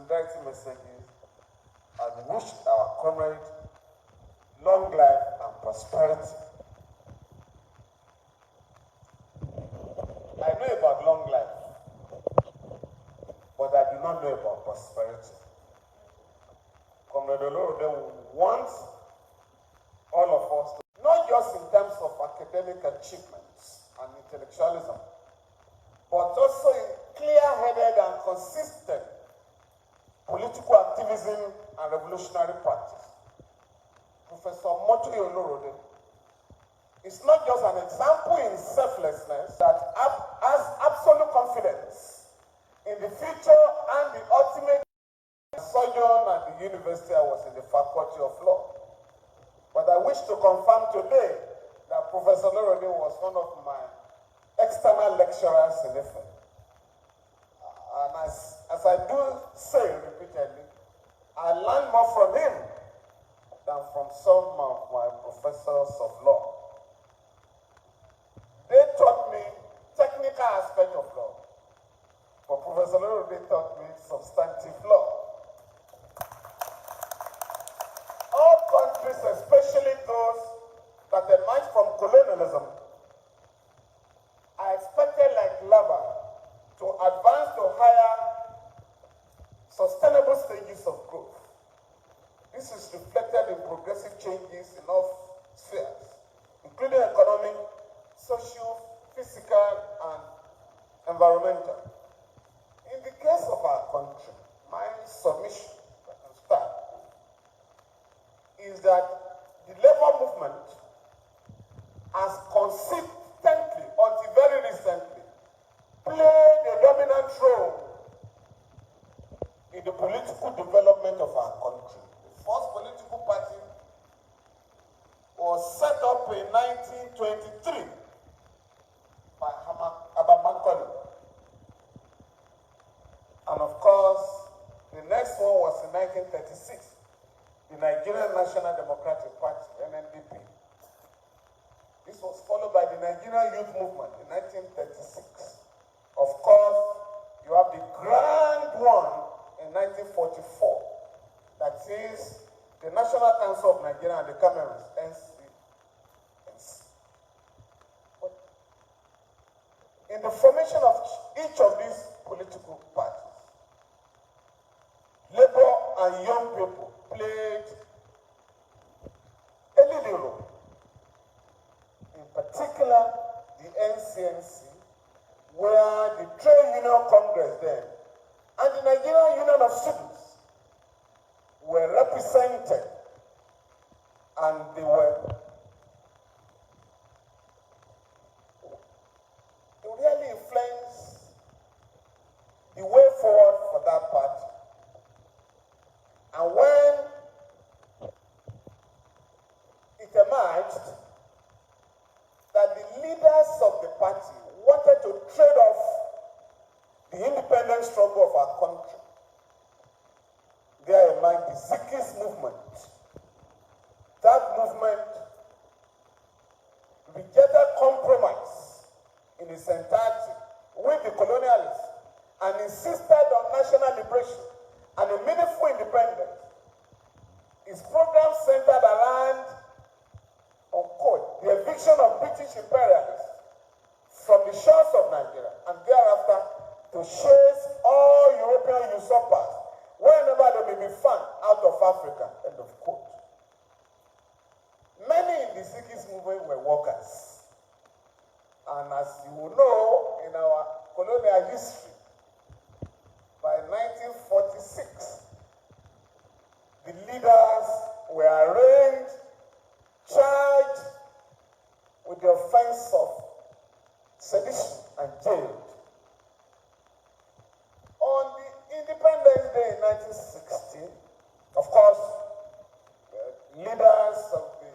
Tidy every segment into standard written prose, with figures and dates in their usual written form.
solidarity messages and wished our comrade long life and prosperity. I know about long life, but I do not know about prosperity. Comrade Olorode wants all of us to, not just in terms of academic achievements and intellectualism, but also in clear-headed and consistent political activism and revolutionary practice. Professor Omoyele Olorode is not just an example in selflessness that has absolute confidence in the future and the ultimate sojourn at the university. I was in the Faculty of Law. But I wish to confirm today that Professor Olorode was one of my external lecturers in IFE. And as I do say repeatedly, I learned more from him than from some of my professors of law. They taught me technical aspect of law, but Professor Olorode taught me substantive law. All countries, especially those that emerged from colonialism, are expected like lava to advance to higher sustainable stages of growth. This is reflected in progressive changes in all spheres, including economic, social, physical, and environmental. In the case of our country, my submission and start is that the labor movement has consistently, until very recently, played a dominant role in the political development of our country. The first political party was set up in 1923 by Colonial. And of course, the next one was in 1936, the Nigerian National Democratic Party, NNDP. This was followed by the Nigerian Youth Movement in 1936. Of course, you have the grand one in 1944, that is the National Council of Nigeria and the Cameroons, NCNC. But in the formation of each of these political parties, labor and young people played a leading role. In particular, the NCNC, where the Trade Union Congress then and the Nigerian Union of Students were represented, and they really influenced the way forward for that party. And when it emerged that the leaders of the party wanted to trade off the independent struggle of our country, there emerged the Zikis movement. That movement rejected compromise in its entirety with the colonialists and insisted on national liberation and a meaningful independence. Its program centered around, the eviction of British imperialists from the shores of Nigeria, and thereafter to chase all European usurpers wherever they may be found out of Africa. End of quote. Many in the Zikis movement were workers. And as you will know, in our colonial history, by 1946, the leaders were arraigned, charged with the offense of sedition and jailed. On the Independence Day in 1960, of course, leaders of the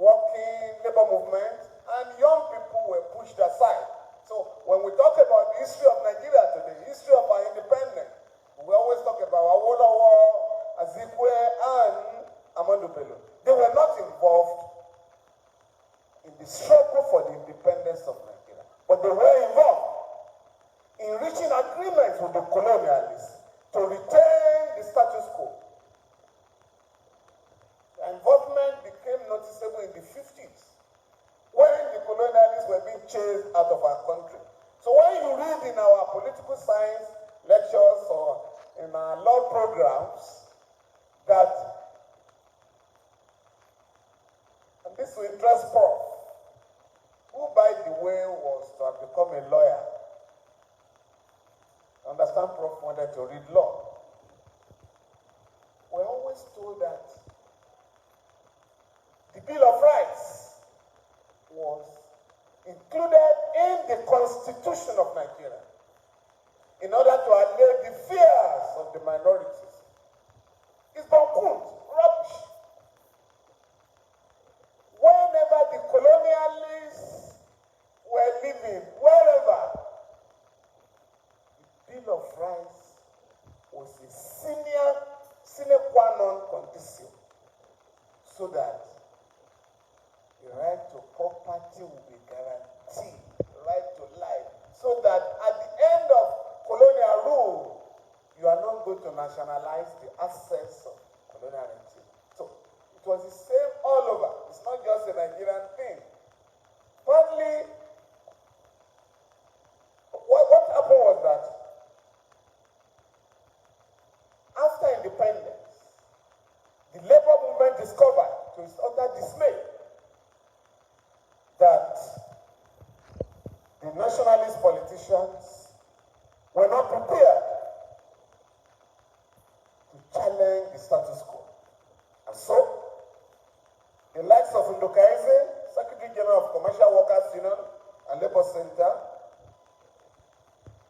working labor movement and young people were pushed aside. So when we talk about the history of Nigeria today, the history of our independence, we always talk about Awolowo, Azikwe, and Ahmadu Bello. They were not involved in the struggle for the independence of Nigeria, but they were involved in reaching agreements with the colonialists to retain status quo. The involvement became noticeable in the 50s when the colonialists were being chased out of our country. So when you read in our political science lectures or in our law programs that, and this will interest Prof, who by the way was to have become a lawyer. I understand Prof wanted to read law. We're always told that the Bill of Rights was included in the Constitution of Nigeria in order to allay the fears of the minorities. It's bonkund, rubbish. Whenever the colonialists were living, wherever, the Bill of Rights was a sine qua non condition so that the right to property will be guaranteed, the right to life, so that at the end of colonial rule, you are not going to nationalize the assets of colonial regime. So it was the same all over. It's not just a Nigerian thing. Partly, what happened was that after independence, the labor movement discovered, to its utter dismay, that the nationalist politicians were not prepared to challenge the status quo. And so, the likes of Ndokaeze, Secretary General of Commercial Workers Union and Labour Center,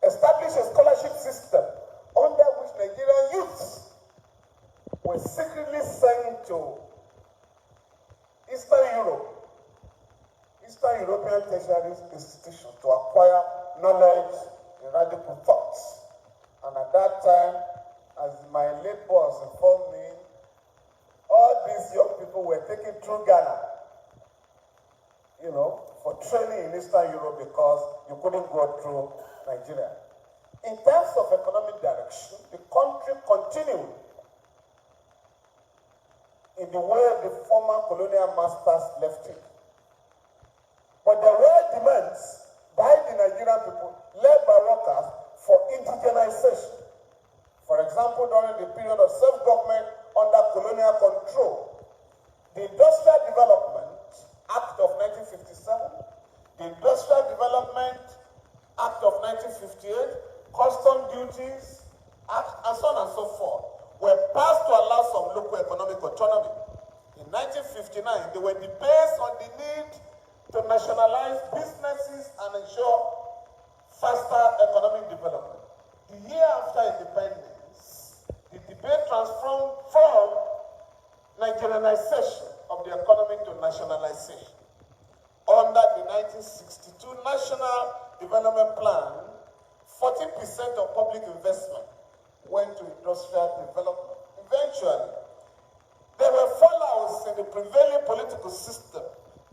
established a scholarship system under which Nigerian youths were secretly sent to Eastern European tertiary institutions to acquire knowledge in radical thoughts. And at that time, as my late boss informed me, all these young people were taken through Ghana, for training in Eastern Europe because you couldn't go through Nigeria. In terms of economic direction, the country continued in the way the former colonial masters left it. But there were demands by the Nigerian people, led by workers, for indigenization. For example, during the period of self-government under colonial control, the Industrial Development Act of 1957, the Industrial Development Act of 1958, Custom Duties Act, and so on and so forth, were passed to allow some local economic autonomy. In 1959, they were based on the need to nationalize businesses and ensure faster economic development. The year after independence, the debate transformed from Nigerianization of the economy to nationalization. Under the 1962 National Development Plan, 40% of public investment went to industrial development. Eventually, there were fallouts in the prevailing political system,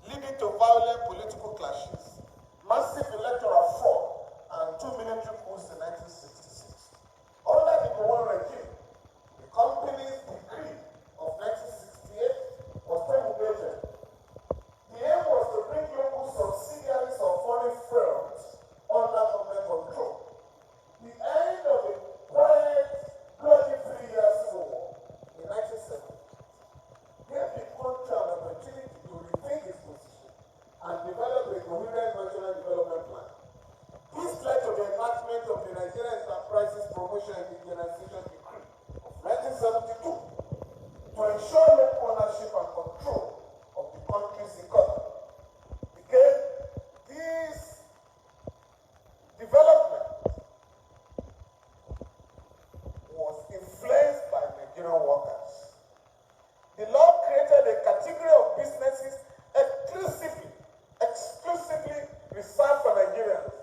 leading to violent political clashes, massive electoral fraud, and 2 military coups in 1966. Under the Gowon regime, the company's decree of 1968 was promulgated. The aim was to bring local subsidiaries of foreign firms under government control. The end of the quiet, bloody 3-year civil war in 1970 gave the country an opportunity to rethink its position and develop a coherent national development plan. This led to the enactment of the Nigerian Enterprises Promotion and Indigenization Decree of 1972 to ensure local ownership and control of the country's economy. Again, this development was influenced by Nigerian workers. The law created a category of businesses exclusively reserved for Nigerians,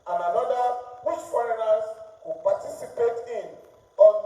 and another which foreigners could participate in under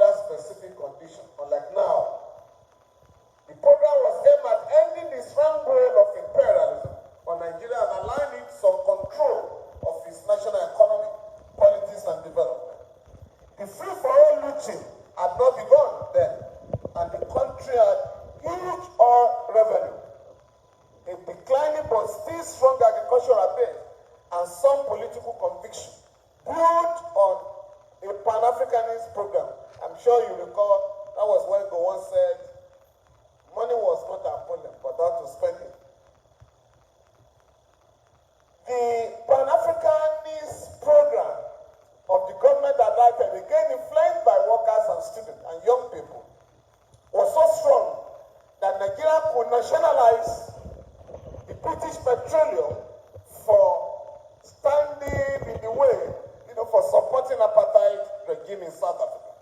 apartheid regime in South Africa.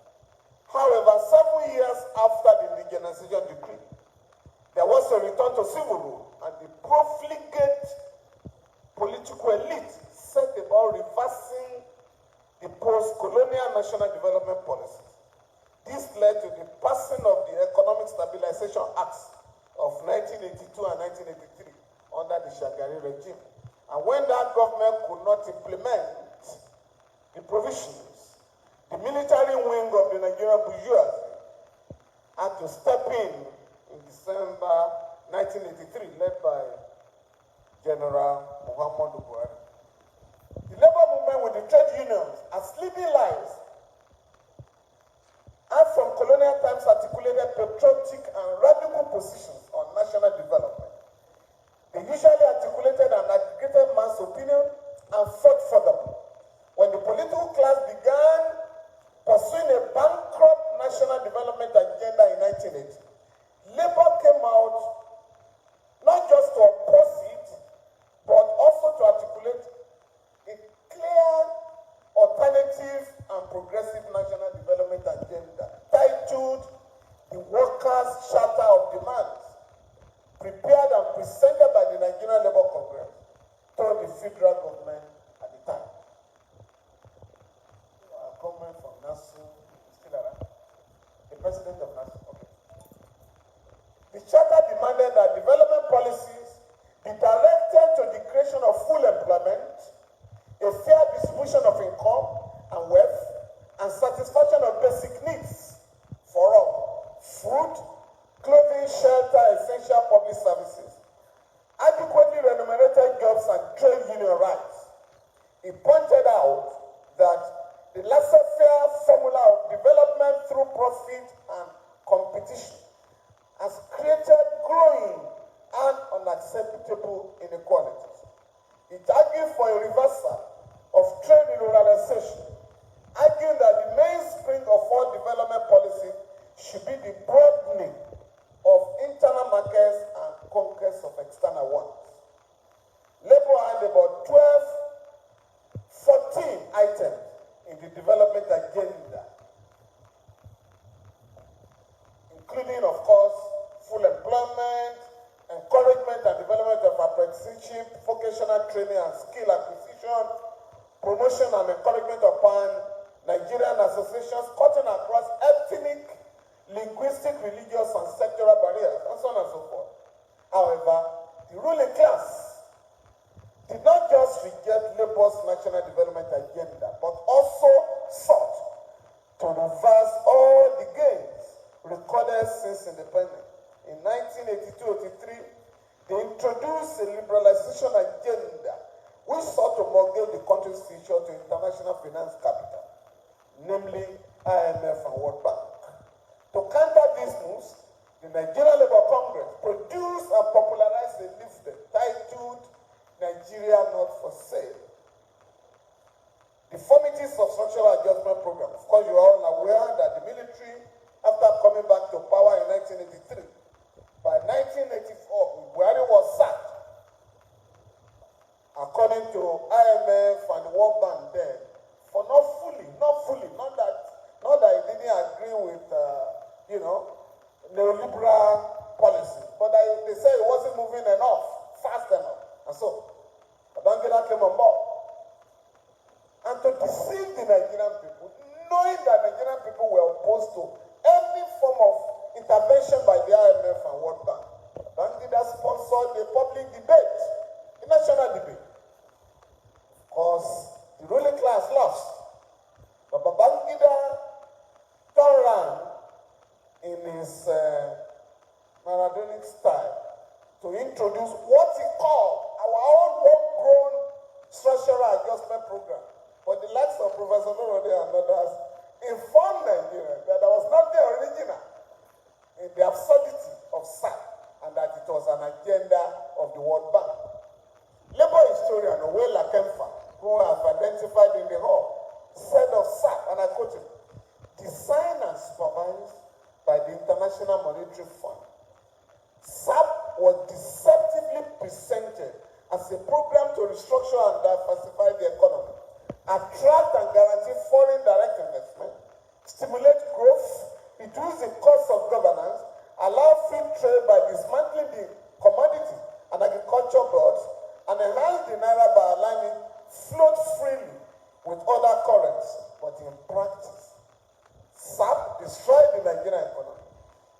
However, 7 years after the indigenization decree, there was a return to civil rule, and the profligate political elite set about reversing the post-colonial national development policies. This led to the passing of the Economic Stabilization Acts of 1982 and 1983 under the Shagari regime. And when that government could not implement the provisions, the military wing of the Nigerian bourgeoisie had to step in December 1983, led by General Muhammadu Buhari. The labor movement with the trade unions as leading lives have from colonial times articulated patriotic and radical positions on national development. They usually articulated an aggregated mass opinion and fought for them. When the political class began pursuing a bankrupt national development agenda in 1980, labor came out not just to oppose it, but also to articulate a clear, alternative, and progressive national development agenda titled The Workers' Charter of Demands, prepared and presented by the Nigerian Labour Congress to the federal government at the time. Our government from NASU is still around. The president of NASU, okay. The charter demanded that development policies be directed to the creation of full employment, a fair distribution of income and wealth, and satisfaction of basic needs for all: food, clothing, shelter, essential public services, adequately remunerated jobs, and trade union rights. He pointed out that the laissez-faire formula of development through profit and competition has created growing and unacceptable inequalities. It argued for a reversal of trade liberalization, arguing that the mainspring of all development policy should be the broadening of internal markets and conquest of external ones. Labour had about 14 items in the development agenda, including, of course, full employment, encouragement and development of apprenticeship, vocational training and skill acquisition, promotion and encouragement upon Nigerian associations cutting across ethnic, linguistic, religious, and sectoral barriers, and so on and so forth. However, the ruling class did not just reject Labour's national development agenda, but also sought to reverse all the gains recorded since independence. In 1982-83, they introduced a liberalization agenda which sought to mortgage the country's future to international finance capital, namely IMF and World Bank. To counter these moves, the Nigerian Labour Congress produced and popularized a leaflet titled Nigeria Not for Sale. Deformities of structural adjustment program. Of course, you are all aware that the military, after coming back to power in 1983, by 1984, Buhari was sacked. According to IMF and the World Bank then, for not that he didn't agree with, neoliberal policy, but they say it wasn't moving fast enough. And so, Babangida came on board. And to deceive the Nigerian people, knowing that Nigerian people were opposed to any form of intervention by the IMF and World Bank, Babangida sponsored a public debate, a national debate. Of course, the ruling class lost. But Babangida turned around in his Maradonic style to introduce what he called our own homegrown structural adjustment program. But the likes of Professor Olorode and others informed Nigeria that there was nothing original in the absurdity of SAP and that it was an agenda of the World Bank. Labour historian Omoyele, who I've identified in the hall, said of SAP, and I quote him, designed and supervised by the International Monetary Fund, SAP was deceptively presented as a program to restructure and diversify the economy attract and guarantee foreign direct investment, stimulate growth, reduce the cost of governance, allow free trade by dismantling the commodity and agriculture boards, and enhance the naira by aligning float freely with other currencies. But in practice, SAP destroyed the Nigerian economy.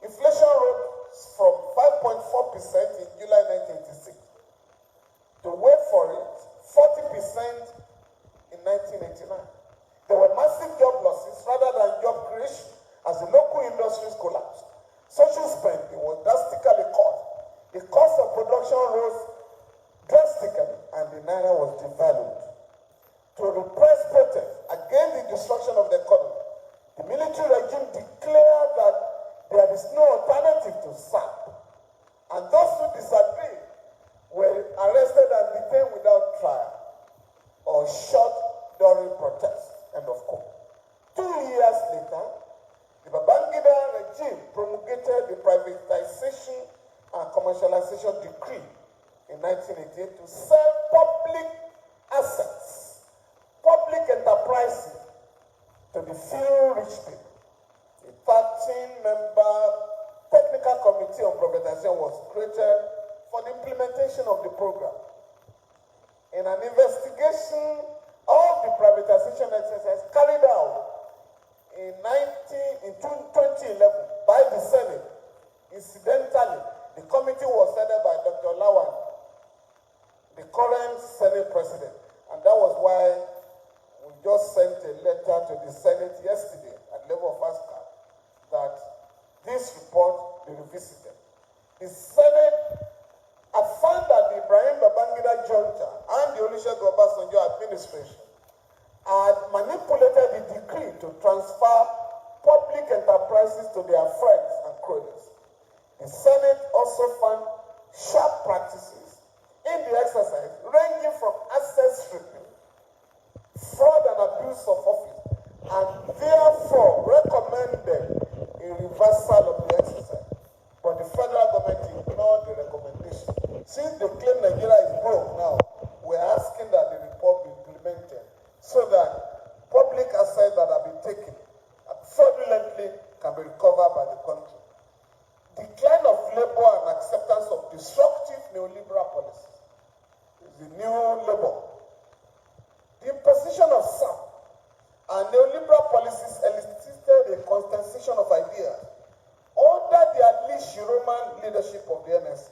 Inflation rose from 5.4% in July 1986 to, wait for it, 40% in 1989. There were massive job losses rather than job creation as the local industries collapsed. Social spending was drastically cut. The cost of production rose drastically and the naira was devalued. To repress protests against the destruction of the economy, the military regime declared that there is no alternative to SAP, and those who disagreed were arrested and detained without trial or shot during protests. End of quote. 2 years later, the Babangida regime promulgated the Privatization and Commercialization Decree in 1988 to sell public assets, public enterprises to the few rich people. A 13-member technical committee on privatization was created for the implementation of the program. In an investigation of the privatization exercise carried out in 2011 by the Senate, incidentally, the committee was headed by Dr. Lawan, the current Senate president, and that was why we just sent a letter to the Senate yesterday at level of ASCA that this report be revisited. The Senate had found that the Ibrahim Babangida junta and the Olusegun Obasanjo administration had manipulated the decree to transfer public enterprises to their friends and cronies. The Senate also found sharp practices in the exercise ranging from asset stripping, fraud and abuse of office, and therefore recommended a reversal of the exercise. But the federal government ignored the recommendation. Since they claim Nigeria is broke now, we're asking that the report be implemented so that public assets that have been taken fraudulently can be recovered by the country. Decline of labor and acceptance of destructive neoliberal policies is the new labor. The imposition of SAP and neoliberal policies elicited a contestation of ideas under the Ali Shiroman leadership of the NSC.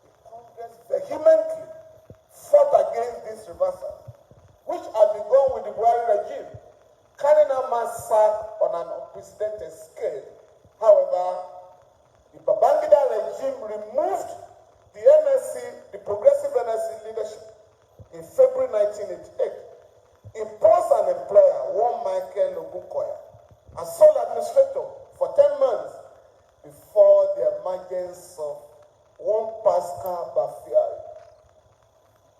The Congress vehemently fought against this reversal, which had begun with the Buhari regime, carrying out mass sack on an unprecedented scale. However, the Babangida regime removed the NSC, the progressive NSC leadership, in February 1988, imposed an employer, one Michael Ogunkoya, as sole administrator for 10 months before the emergence of one Pascal Bafiari.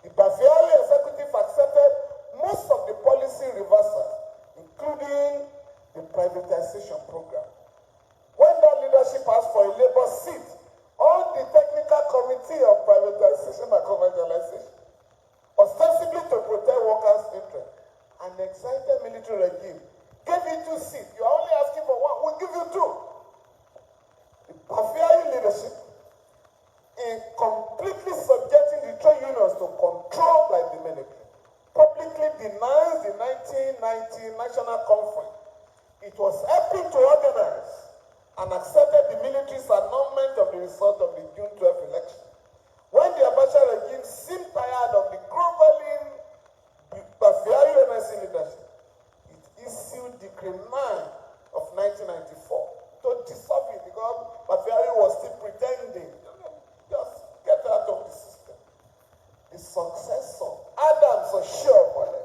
The Bafiari executive accepted most of the policy reversals, including the privatization program. When that leadership asked for a labor seat on the technical committee of privatization and commercialization, ostensibly to protect workers' interests, an excited military regime gave you 2 seats. You're only asking for 1, we'll give you 2. The Bafiari leadership, in completely subjecting the trade unions to control by the military, publicly denounced the 1990 National Conference. It was helping to organize and accepted the military's annulment of the result of the June 12 election. When the Abacha regime seemed tired of the groveling Bafiari NSC leadership, it issued Decree 9 of 1994 to dissolve it because Bafiari was still pretending. Just get out of the system. The successor, Adams Oshiomhole,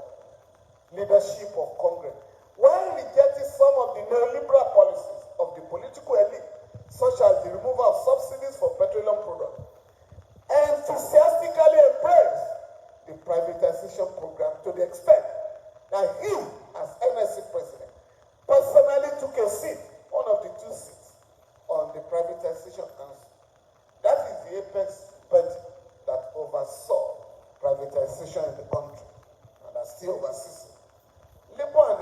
leadership of Congress, while rejecting some of the neoliberal policies of the political elite, such as the removal of subsidies for petroleum products, enthusiastically embraced the privatization program to the extent that he, as NSC president, personally took a seat, one of the 2 seats, on the Privatization Council. That is the apex body that oversaw privatization in the country and that still oversees it.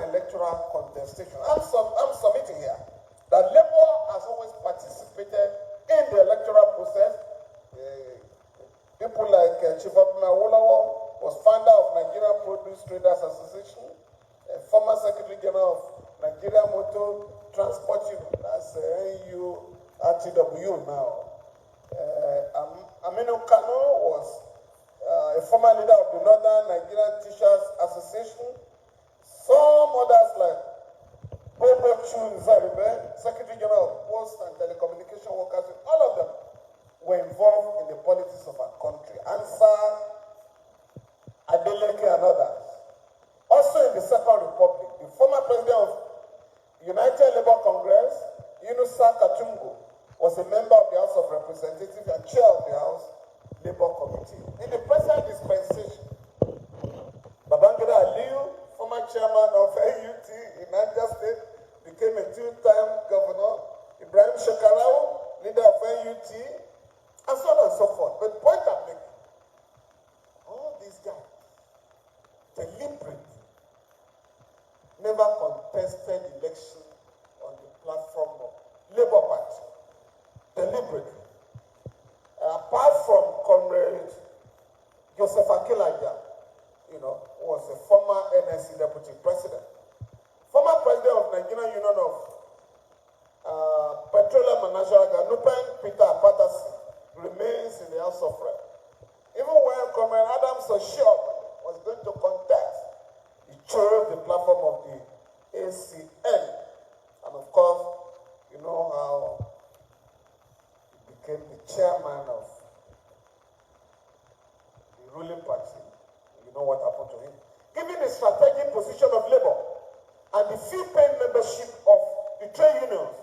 and electoral contestation. I'm submitting here that Labour has always participated in the electoral process. People like Chief Omoyele was founder of Nigerian Produce Traders Association, former Secretary General of Nigeria Motor Transport Union, that's NURTW now. Aminu Kano was a former leader of the Northern Nigerian Teachers Association. Some others like Bobo Chun-Zaribe, Secretary General of Post and Telecommunication Workers, all of them were involved in the politics of our country. Ansa, Adeleke, and others. Also in the Second Republic, the former president of United Labour Congress, Yunusa Katungo, was a member of the House of Representatives and chair of the House Labour Committee. In the present dispensation, Babangida Aliyu, former chairman of AUT in Niger State, became a two-time governor. Ibrahim Shekarau, leader of AUT, and so on and so forth. But the point I'm making, all these guys, deliberately, never contested election on the platform of Labour Party. Deliberately. Apart from Comrade Joseph Akilaja, who was a former NSC deputy president, former president of Nigerian Union of Petroleum and Natural Gas, Nupen Peter Patterson, remains in the House of Rep. Even when Comrade Adams Oshiom was going to contest, he chose the platform of the ACN. And of course, you know how he became the chairman of the ruling party. You know what happened to him. Given the strategic position of Labour and the fee-paying membership of the trade unions,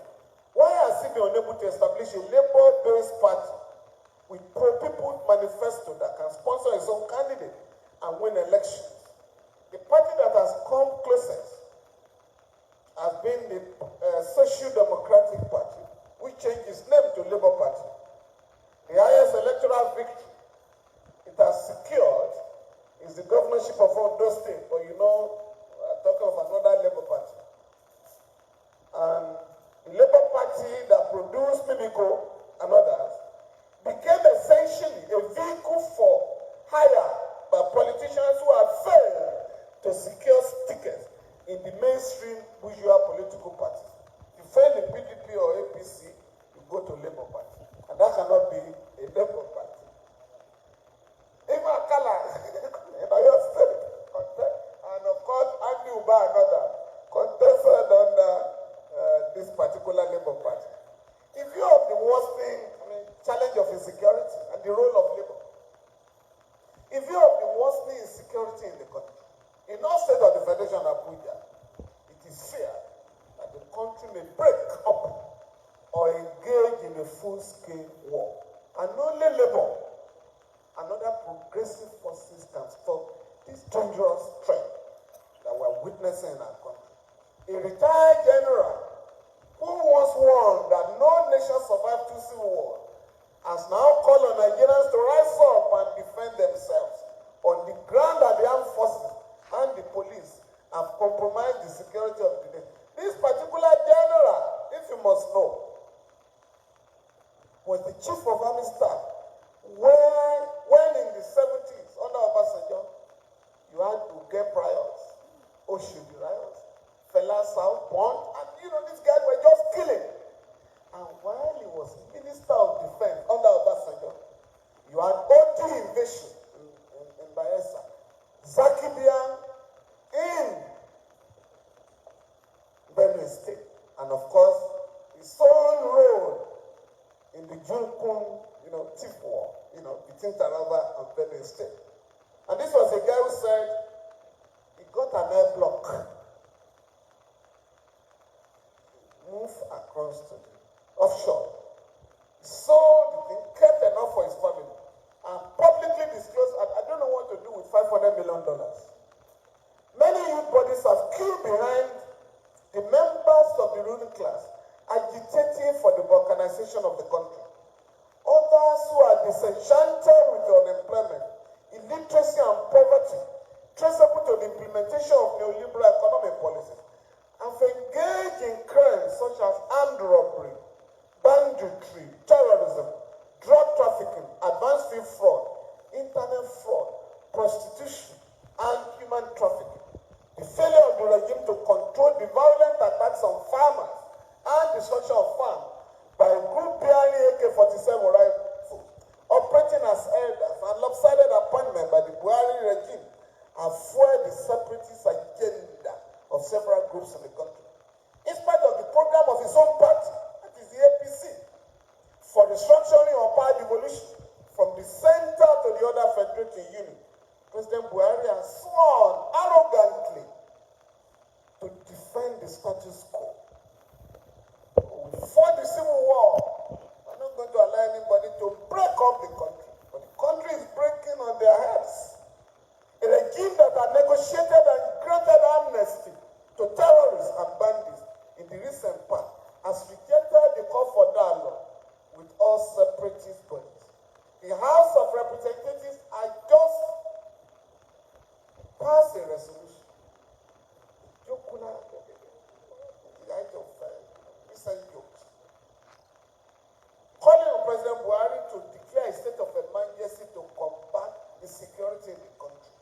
why has he been unable to establish a Labour-based party with pro-people manifesto that can sponsor his own candidate and win elections? The party that has come closest has been the Social Democratic Party, which changed its name to Labour Party. The highest electoral victory it has secured is the governorship of Ondo State, but we're talking of another Labour Party. And the Labour Party that produced Mimiko and others became essentially a vehicle for hire by politicians who have failed to secure tickets in the mainstream bourgeois political parties. You fail in PDP or APC, you go to Labour Party. And that cannot be a Labour Party. Even Akala, your state, and of course, Andy Uba and others contested under this particular Labour Party. In view of the worsening challenge of insecurity and the role of Labour, in view of the worsening insecurity in the country, in all states of the Federation of Abuja, it is feared that the country may break up or engage in a full-scale war. And only Labour and other progressive forces can stop this dangerous trend that we're witnessing in our country. A retired general who once warned that no nation survived two civil wars has now called on Nigerians to rise up and defend themselves on the ground that the armed forces and the police have compromised the security of the nation. This particular general, if you must know, was the chief of army staff when in the 70s, under Obasanjo, you had Uge riots, Oshodi riots, Fela South Pond, and these guys were just killing. And while he was Minister of Defense under Obasanjo, you had OT invasion in Bayelsa, Zakibian in Benue State, and of course, his own role in the Junkun, Tif War, between Taraba and Benue State. And this was a guy who said he got an air block, move across to the offshore, sold the thing, kept enough for his family, and publicly disclosed, I don't know what to do with $500 million. Many youth bodies have queued behind the members of the ruling class, agitating for the balkanization of the country. Others who are disenchanted with the unemployment, illiteracy, and poverty, traceable to the implementation of neoliberal economic policies, and fuel the separatist agenda of several groups in the country. In spite of the program of his own party, that is the APC, for restructuring or power devolution from the center to the other federating unit, President Buhari has sworn arrogantly to defend the status quo. We fought the civil war. We're not going to allow anybody to break up the country, but the country is breaking on their heads. A regime that had negotiated and granted amnesty to terrorists and bandits in the recent past has rejected the call for dialogue with all separatist bodies. The House of Representatives had just passed a resolution. Recent jokes. Calling on President Buhari to declare a state of emergency to combat insecurity in the country.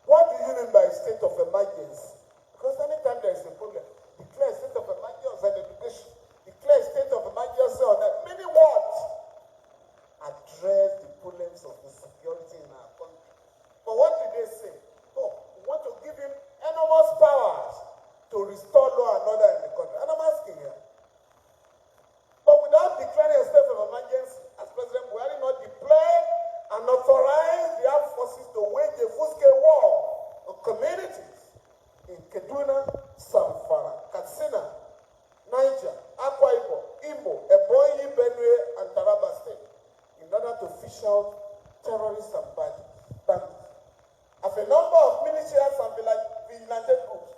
What do you mean by a state of emergency? Because anytime there is a problem, declare a state of emergency on education, declare a state of emergency on that. Meaning what? Address the problems of insecurity in our country. But what did they say? Oh, we want to give him enormous powers to restore law and order in the country. And I'm asking here. But without declaring a state of emergency, as President Buhari not declared and authorized the armed forces to wage a full-scale war on communities in Kaduna, Zamfara, Katsina, Niger, Akwa Ibom, Imo, Ebonyi, Benue, and Taraba State in order to fish out terrorists and bandits. As a number of militias and vigilante groups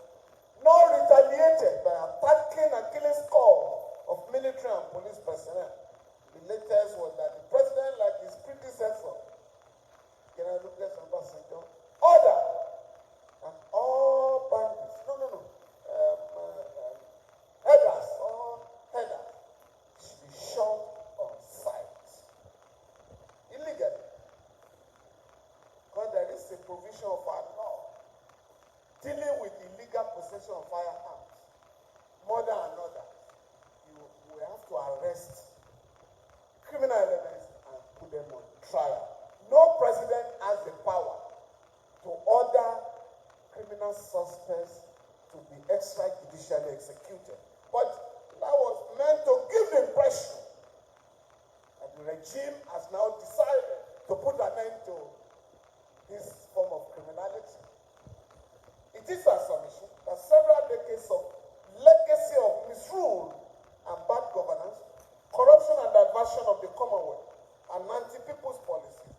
not retaliated by attacking and killing scores of military and police personnel. The latest was that the president, like his predecessor, General Lucas Ambassador, ordered that all bandits, headers should be shot on sight. Illegally. Because there is a provision of our law dealing with illegal possession of firearms, murder and others. We have to arrest criminal elements and put them on trial. No president has the power to order criminal suspects to be extrajudicially executed. But that was meant to give the impression that the regime has now decided to put an end to this form of criminality. It is a submission that several decades of legacy of misrule and bad governance, corruption and diversion of the Commonwealth, and anti-people's policies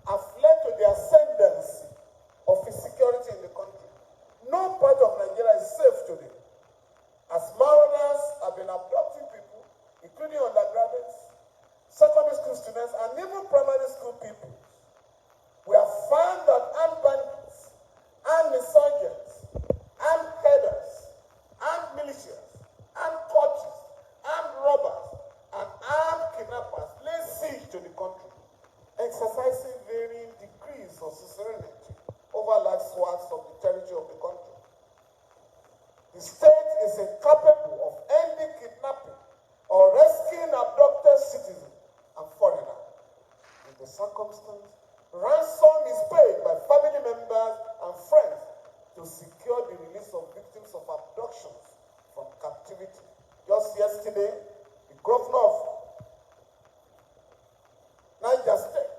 have led to the ascendancy of insecurity in the country. No part of Nigeria is safe today, as marauders have been abducting people, including undergraduates, secondary school students, and even primary school people. We have found that armed bandits, armed insurgents, armed headers, armed militias, armed cultists, armed robbers, and armed kidnappers lay siege to the country, exercising varying degrees of suzerainty over large swaths of the territory of the country. The state is incapable of ending kidnapping or rescuing abducted citizens and foreigners. In the circumstance, ransom is paid by family members and friends to secure the release of victims of abductions from captivity. Just yesterday, the governor of Niger State,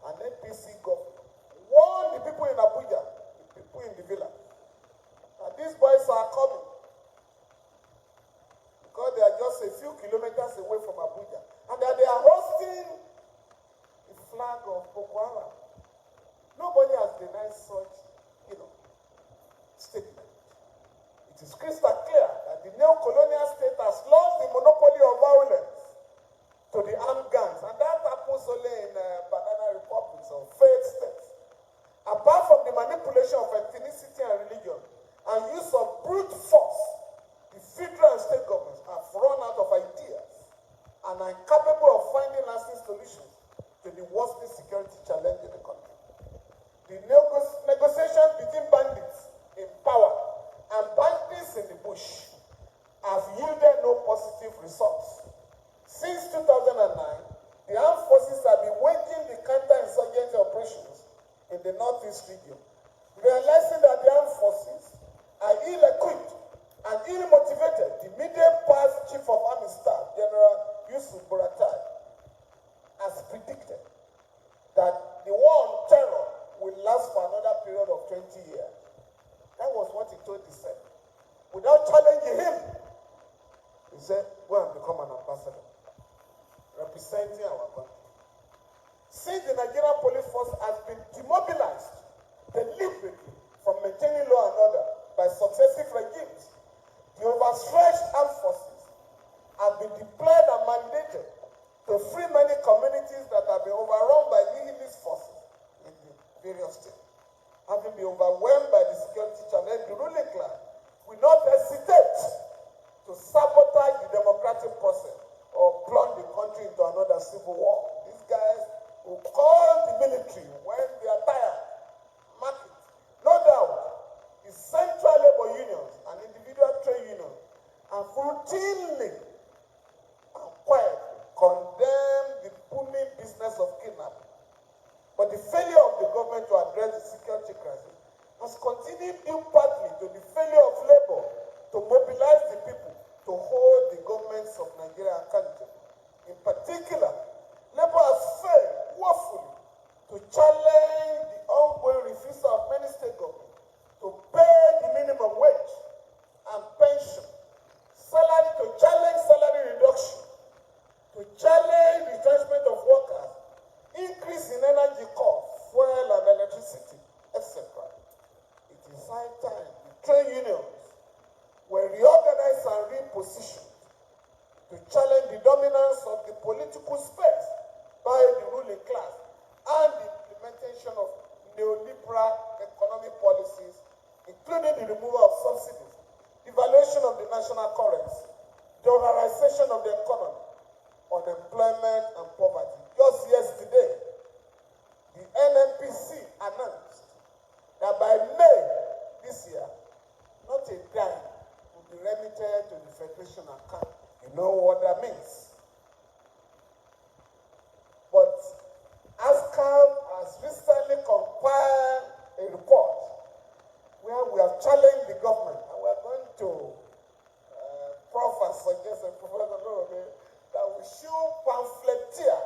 an APC governor, warned the people in Abuja, the people in the village, that these boys are coming because they are just a few kilometers away from Abuja, and that they are hosting the flag of Boko Haram. Nobody has denied such, statement. It is crystal clear that the neo-colonial state has lost the monopoly of violence to the armed gangs, and that happens only in banana republics or failed states. Apart from the manipulation of ethnicity and religion and use of brute force, the federal and state governments have run out of ideas and are incapable of finding lasting solutions to the worsening security challenge in the country. The negotiations between bandits in power and bandits in the bush have yielded no positive results. Since 2009, the armed forces have been waging the counter-insurgency operations in the northeast region Realizing that the armed forces are ill-equipped and ill-motivated, the immediate past Chief of Army Staff, General Yusuf Buratai, has predicted that the war on terror will last for another period of 20 years. That was what he told the Senate. Without challenging him, he said, go and become an ambassador, representing our country. Since the Nigerian police force has been demobilized deliberately from maintaining law and order by successive regimes, the overstretched armed forces have been deployed and mandated to free many communities that have been overrun by nihilist forces in the various states. Having been overwhelmed by the security challenge, the ruling class will not hesitate to sabotage the democratic process or plunge the country into another civil war. These guys will call the military when they are tired. Mark it. No doubt, the central labor unions and individual trade unions have routinely and quietly condemned the booming business of kidnapping. But the failure of the government to address the security crisis has continued due partly to the failure of labor to mobilize the people to hold the governments of Nigeria accountable. In particular, labor has failed woefully to challenge the ongoing refusal of many state governments to pay the minimum wage and pension, to challenge salary reduction, to challenge retrenchment of workers, increase in energy costs, fuel and electricity, etc. It is high time the trade unions were reorganized and repositioned to challenge the dominance of the political space by the ruling class and the implementation of neoliberal economic policies, including the removal of subsidies, devaluation of the national currency, dollarization of the economy, unemployment and poverty. Just yesterday, the NNPC announced that by May this year, not a dime will be remitted to the Federation account. You know what that means. But ASCAM has recently compiled a report where we have challenged the government, and we are going to Prof has suggested, Professor Olorode, that we should pamphleteer.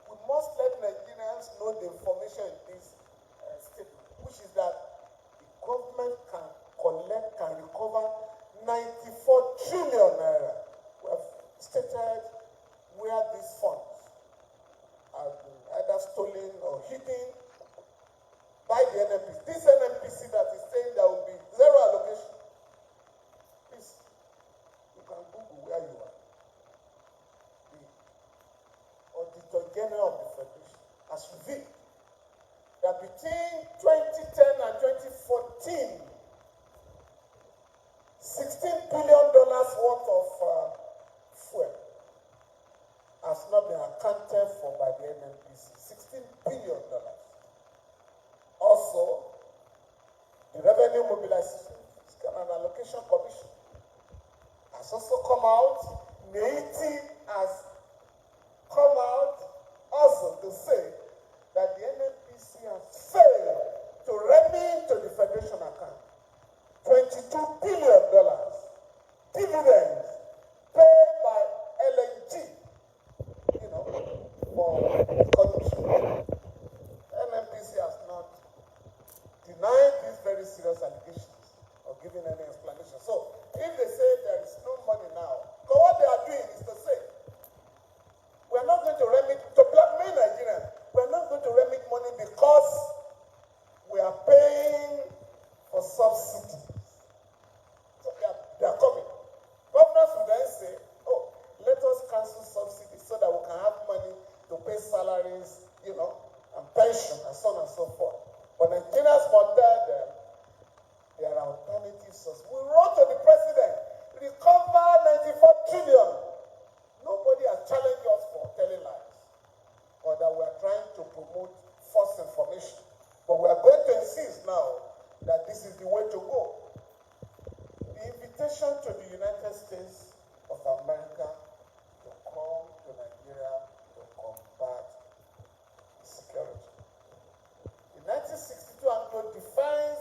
We must let Nigerians know the information in this statement, which is that the government can recover 94 trillion naira. We have stated where these funds have been either stolen or hidden by the NNPC. This NNPC that is saying there will be zero allocation. Please, you can Google where you are. The Auditor General of the Federation has revealed that between 2010 and 2014, $16 billion worth of fuel has not been accounted for by the NNPC. $16 billion. Also, the Revenue Mobilization and Allocation Commission has also come out. NEITI has come out also to say that the NNPC has failed to remit to the Federation account $22 billion dividends paid by LNG, for the country. NNPC has not denied these very serious allegations or given any explanation. So, if they say there is no money now, because what they are doing is to say, we are not going to remit, to blackmail Nigerians, we are not going to remit money because we are paying for subsidies. So they are coming. Governors will then say, oh, let us cancel subsidies so that we can have money to pay salaries, and pension, and so on and so forth. But Nigerians must tell them there are alternative sources. We wrote to the president, recover 94 trillion. Nobody has challenged us for telling lies or that we are trying to promote false information. But we are going to insist now that this is the way to go. The invitation to the United States of America to come to Nigeria to combat security. The 1962 Act defines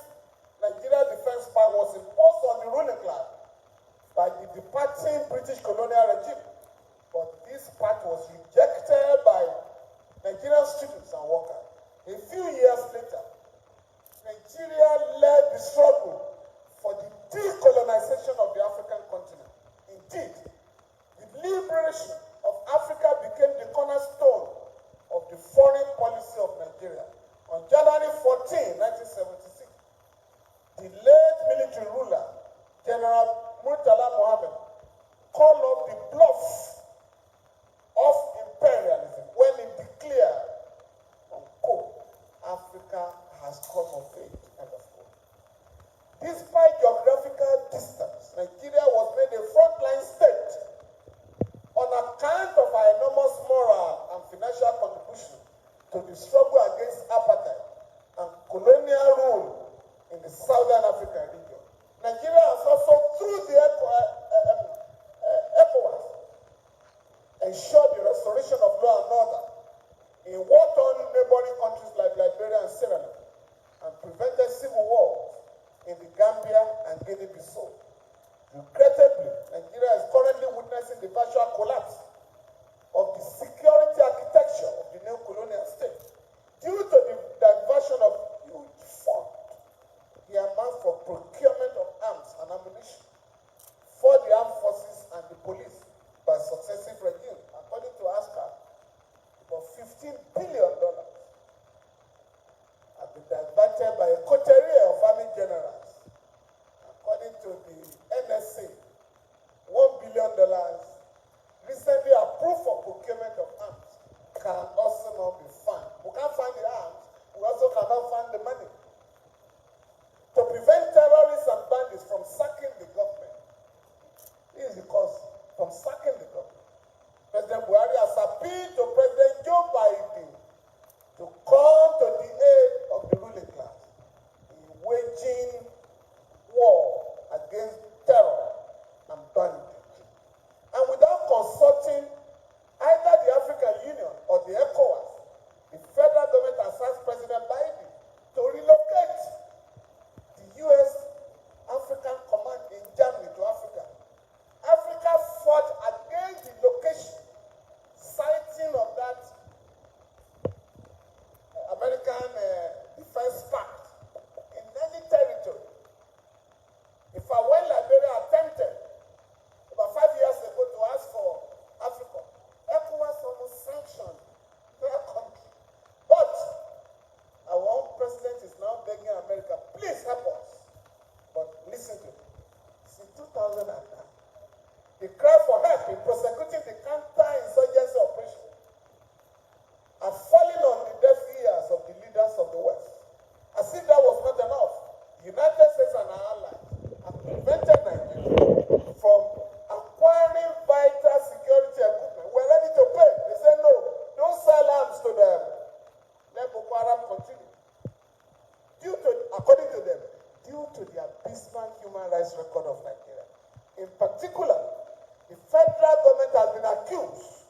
Nigeria led the struggle for the decolonization of the African continent. Indeed, the liberation of Africa became the cornerstone of the foreign policy of Nigeria. On January 14, 1976, the late military ruler, General Murtala Mohammed, called off the bluff of imperialism when he declared, unquote, Africa has come of age, end of quote. Despite geographical distance, Nigeria was made a frontline state on account of our enormous moral and financial contribution to the struggle against apartheid and colonial rule in the Southern African region. Nigeria has also, through the ECOWAS, ensured the restoration of law and order in war-torn neighboring countries like Liberia and Sierra Leone, and prevented civil wars in the Gambia and Guinea-Bissau. Regrettably, Nigeria is currently witnessing the partial collapse of the security architecture of the new colonial state due to the diversion of huge funds, the amount for procurement of arms and ammunition for the armed forces and the police by successive regimes. According to ASCA, about $15 billion have been diverted by a coterie of army generals. According to the NSA, $1 billion recently approved for procurement of arms can also not be found. We can't find the arms, we also cannot find the money. To prevent terrorists and bandits from sacking the government, this is the cause, from sacking the government. President Buhari has appealed to President Joe Biden to come to the aid of the ruling class in waging war against terror and banditry. And without consulting either the African Union or the ECOWAS, the federal government has asked President Biden to relocate the U.S. African Command in Germany to Africa. Africa fought against the location, sighting of that American defense pact in any territory. In fact, when Liberia attempted about 5 years ago to ask for Africa, ECOWAS almost sanctioned their country. But our own president is now begging America, please help us. But listen to me. Since 2009, the cry for help in prosecuting the counter-insurgency operation are falling on the deaf ears of the leaders of the West. As if that was not enough, the United States and our allies have prevented Nigeria from acquiring vital security equipment. We're ready to pay. They say no, don't sell arms to them. Let Boko Haram continue. According to them, due to the abysmal human rights record of Nigeria. In particular, the federal government has been accused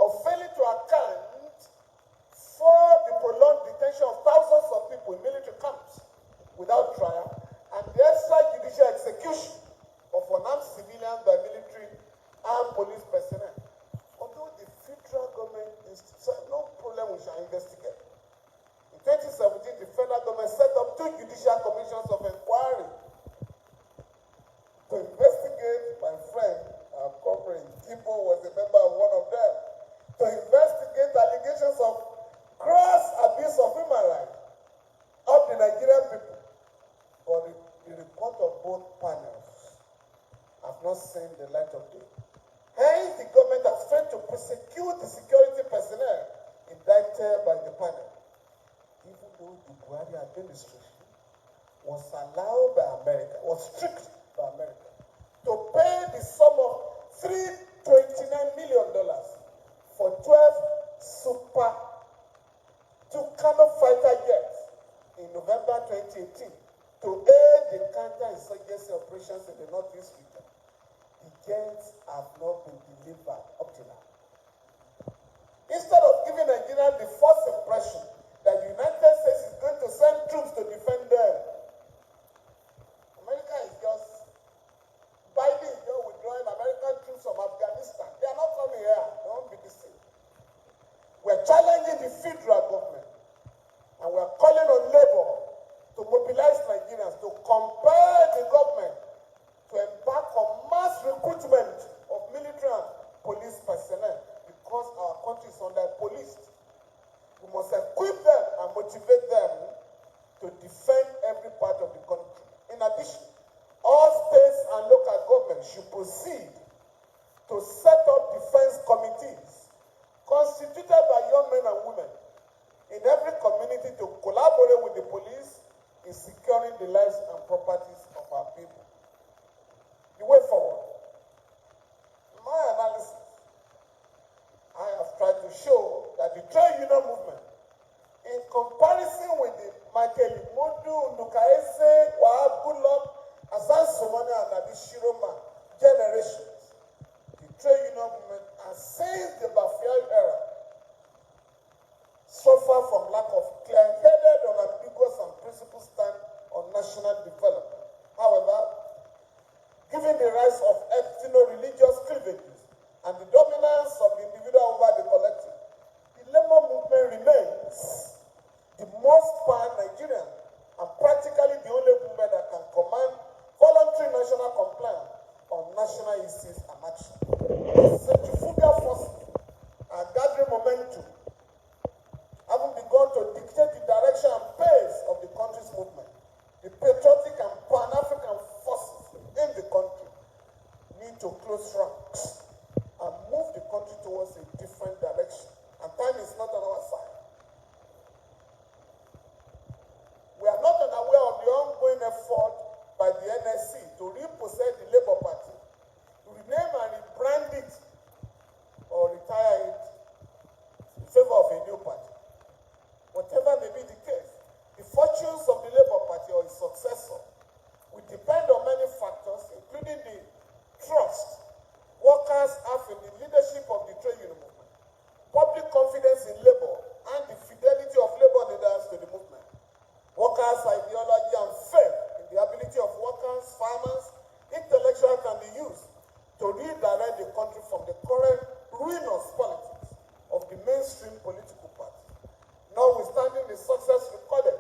of failing to account for the prolonged detention of thousands of people in military camps without trial and the extrajudicial execution of unarmed civilians by military and police personnel. Although the federal government said no problem, we shall investigate. In 2017, the federal government set up 2 judicial commissions of inquiry to investigate. My friend, our comrade Tipo was a member of one of them, to investigate allegations of gross abuse of human rights of the Nigerian people. But the report of both panels have not seen the light of day. Hence, the government has failed to prosecute the security personnel indicted by the panel, even though the Buhari administration was allowed by America, was strict by America, to pay the sum of $329 million for 12 Super Tucano fighter jets in November 2018 to aid the counter-insurgency operations in the Northeast region. The jets have not been delivered up to now. Instead of giving Nigeria the false impression that the United States is going to send troops to defend them, America is just, Biden is just withdrawing American troops from Afghanistan. They are not coming here. Don't be deceived. We're challenging the federal government and we're calling on labor every part of the country. In addition, all states and local governments should proceed to set up defense committees constituted by young men and women in every community to collaborate with the police in securing the lives and properties of our people. The way forward. In my analysis, I have tried to show that the trade union movement, in comparison with the Michael Modu, Nukaese, Wahab Goodluck, Hassan Soumane, and Adishiroma generations, the trade union movement has since the Bafiel era suffer from lack of clear-headed, unambiguous, and principled stand on national development. However, given the rise of ethno-religious cleavages and the dominance of the individual over the collective, the labor movement remains the most pan-Nigerian and practically the only movement that can command voluntary national compliance on national issues and action. Centrifugal forces are gathering momentum, having begun to dictate the direction and pace of the country's movement. The patriotic and pan-African forces in the country need to close ranks and move the country towards a different direction. And time is not on our side. We are not unaware of the ongoing effort by the NSC to repossess the Labour Party, to rename and rebrand it or retire it in favor of a new party. Whatever may be the case, the fortunes of the Labour Party or its successor will depend on many factors, including the trust workers have in the leadership of the trade union movement, public confidence in labor, and the fidelity of labor leaders to the movement, workers' ideology and faith in the ability of workers, farmers, intellectuals, and the youth to redirect the country from the current ruinous politics of the mainstream political party. Notwithstanding the success recorded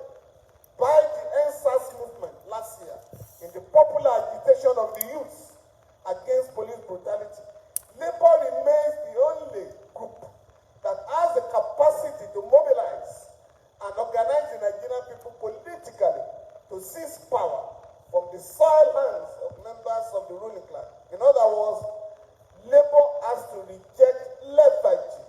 by the NSAS movement last year in the popular agitation of the youth against police brutality, Labour remains the only group that has the capacity to mobilize and organize the Nigerian people politically to seize power from the soil hands of members of the ruling class. In other words, Labour has to reject lethargy,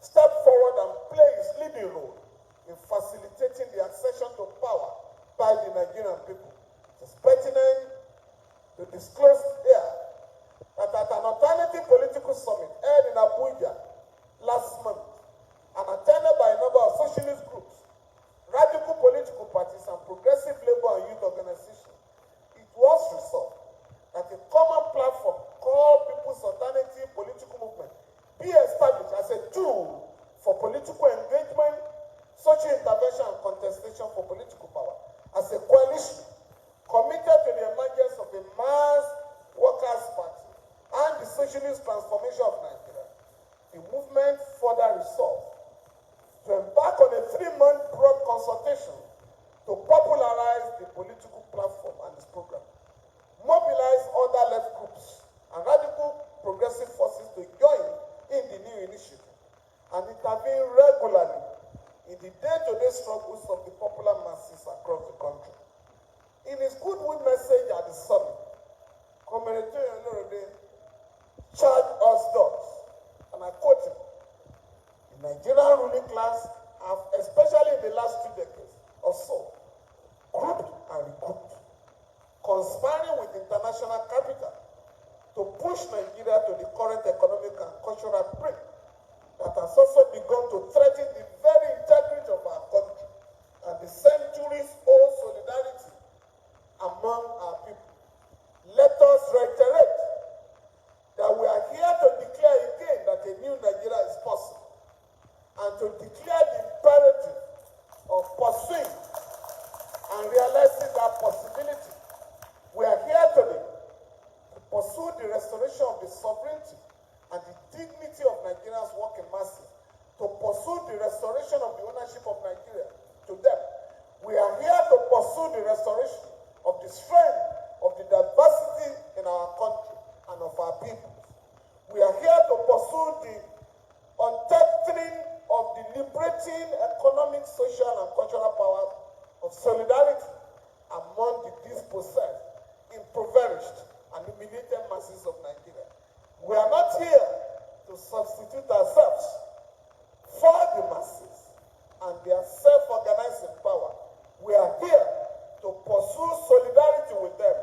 step forward and play its leading role in facilitating the accession to power by the Nigerian people. It is pertinent to disclose here that at an alternative political summit held in Abuja last month and attended by a number of socialist groups, radical political parties, and progressive labor and youth organizations, it was resolved that a common platform called People's Alternative Political Movement be established as a tool for political engagement, social intervention, and contestation for political power, as a coalition committed to the emergence of a mass workers' party and the socialist transformation of Nigeria. The movement further resolved to embark on a 3-month broad consultation to popularize the political platform and its program, mobilize other left groups and radical progressive forces to join in the new initiative, and intervene regularly in the day-to-day struggles of the popular masses across the country. In his goodwill message at the summit, Comrade Toye Olorode charged us thus, and I quote him, the Nigerian ruling class have, especially in the last 2 decades or so, grouped and regrouped, conspiring with international capital to push Nigeria to the current economic and cultural brink that has also begun to threaten the very integrity of our country and the centuries-old solidarity among our people. Let us reiterate that we are here to declare again that a new Nigeria is possible, and to declare the imperative of pursuing and realizing that possibility. We are here today to pursue the restoration of the sovereignty and the dignity of Nigerians' working masses, to pursue the restoration of the ownership of Nigeria to them. We are here to pursue the restoration of the strength of the diversity in our country and of our people. We are here to pursue the untethering of the liberating economic, social, and cultural powers of solidarity among the dispossessed, impoverished, and humiliated masses of Nigeria. We are not here to substitute ourselves for the masses and their self-organizing power. We are here to pursue solidarity with them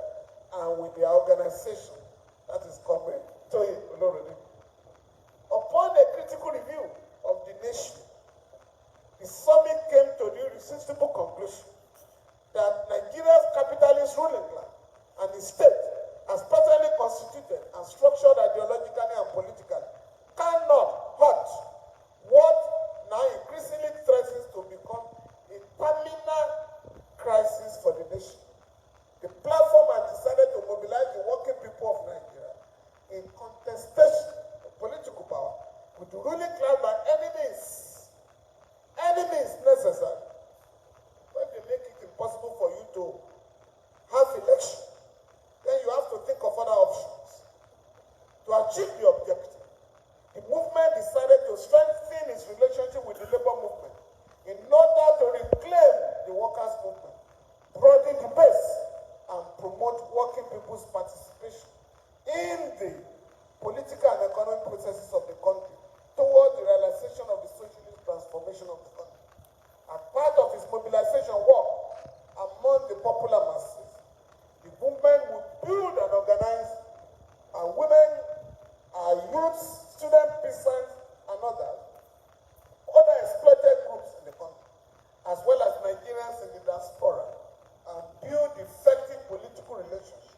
and with their organization, that is comrade Toye, Olorode. Upon a critical review of the nation, the summit came to the irresistible conclusion that Nigeria's capitalist ruling class and the state, as presently constituted and structured ideologically and politically, cannot hurt what now increasingly threatens to become a terminal crisis for the nation. The platform has decided to mobilize the working people of Nigeria in contestation of political power with the ruling class by any means necessary. When they make it impossible for you to have election, then you have to think of other options. To achieve the objective, the movement decided to strengthen its relationship with the labor movement in order to reclaim the workers' movement, broaden the base, and promote working people's participation in the political and economic processes of the country towards the realization of the socialist transformation of the country. As part of its mobilization work among the popular masses, the movement would build and organize women, youths, students, peasants, and other exploited groups in the country, as well as Nigerians in the diaspora, and build effective political relationships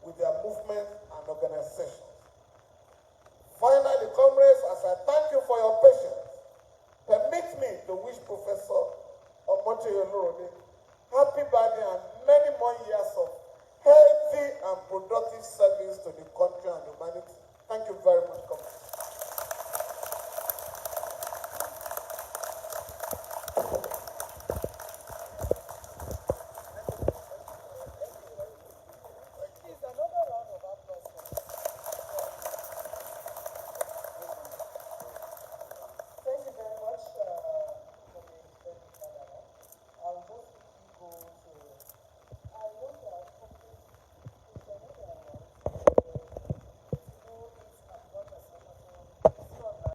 with their movements and organizations. Finally, comrades, as I thank you for your patience, permit me to wish Professor Omoyele happy birthday and many more years of healthy and productive service to the country.